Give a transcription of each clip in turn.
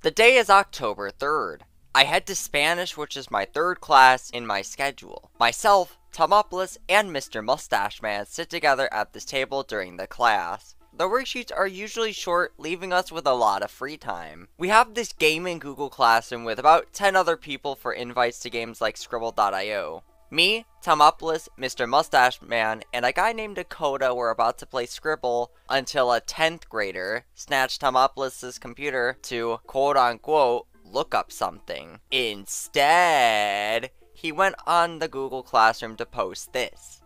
The day is October 3rd. I head to Spanish, which is my third class in my schedule. Myself, Tomopoulos, and Mr. Mustache Man sit together at this table during the class. The worksheets are usually short, leaving us with a lot of free time. We have this game in Google Classroom with about 10 other people for invites to games like Scribble.io. Me, Tomopoulos, Mr. Mustache Man, and a guy named Dakota were about to play Scribble until a 10th grader snatched Tomopoulos' computer to, quote-unquote, look up something. Instead, he went on the Google Classroom to post this.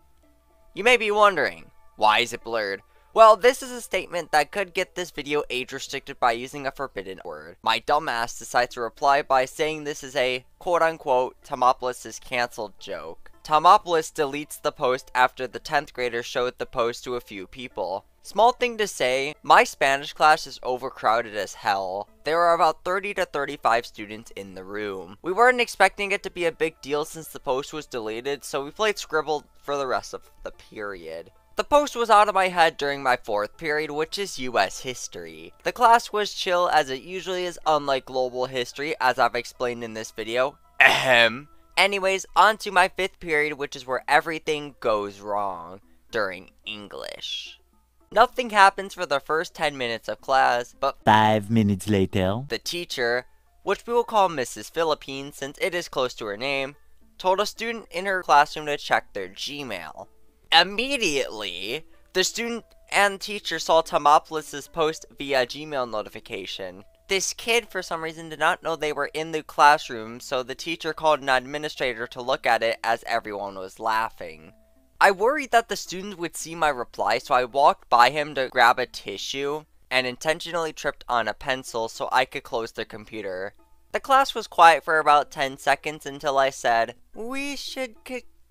You may be wondering, why is it blurred? Well, this is a statement that could get this video age restricted by using a forbidden word. My dumbass decides to reply by saying this is a quote-unquote Tomopoulos is cancelled joke. Tomopoulos deletes the post after the 10th grader showed the post to a few people. Small thing to say, my Spanish class is overcrowded as hell. There are about 30 to 35 students in the room. We weren't expecting it to be a big deal since the post was deleted, so we played Scribble for the rest of the period. The post was out of my head during my 4th period, which is US history. The class was chill as it usually is, unlike global history, as I've explained in this video. Ahem. Anyways, on to my 5th period, which is where everything goes wrong during English. Nothing happens for the first 10 minutes of class, but 5 minutes later, the teacher, which we will call Mrs. Philippines since it is close to her name, told a student in her classroom to check their Gmail. Immediately, the student and teacher saw Tomopoulos' post via Gmail notification. This kid, for some reason, did not know they were in the classroom, so the teacher called an administrator to look at it as everyone was laughing. I worried that the student would see my reply, so I walked by him to grab a tissue and intentionally tripped on a pencil so I could close the computer. The class was quiet for about 10 seconds until I said, "We should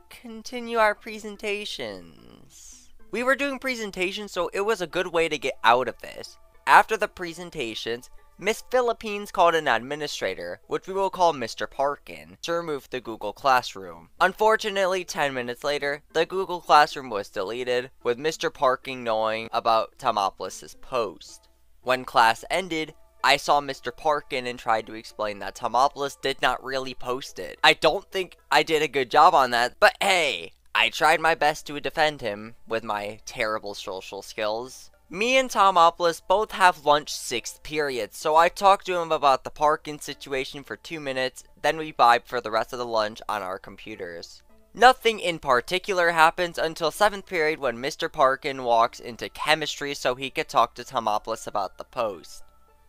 continue our presentations." We were doing presentations, so it was a good way to get out of this. After the presentations, Miss Philippines called an administrator, which we will call Mr. Parkin, to remove the Google Classroom. Unfortunately, 10 minutes later, the Google Classroom was deleted, with Mr. Parkin knowing about Tomopoulos' post. When class ended, I saw Mr. Parkin and tried to explain that Tomopoulos did not really post it. I don't think I did a good job on that, but hey, I tried my best to defend him with my terrible social skills. Me and Tomopoulos both have lunch 6th period, so I talked to him about the Parkin situation for 2 minutes, then we vibed for the rest of the lunch on our computers. Nothing in particular happens until 7th period when Mr. Parkin walks into chemistry so he could talk to Tomopoulos about the post.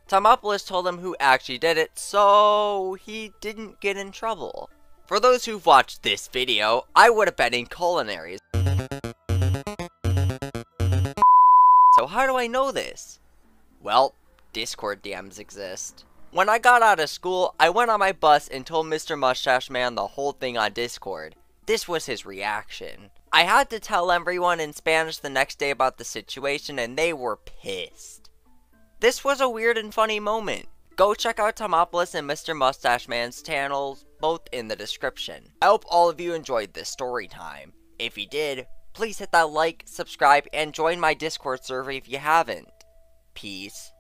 Tomopoulos told him who actually did it, so he didn't get in trouble. For those who've watched this video, I would have been in culinary. So how do I know this? Well, Discord DMs exist. When I got out of school, I went on my bus and told Mr. Mustache Man the whole thing on Discord. This was his reaction. I had to tell everyone in Spanish the next day about the situation and they were pissed. This was a weird and funny moment. Go check out Tomopoulos and Mr. Mustache Man's channels, both in the description. I hope all of you enjoyed this story time. If you did, please hit that like, subscribe, and join my Discord server if you haven't. Peace.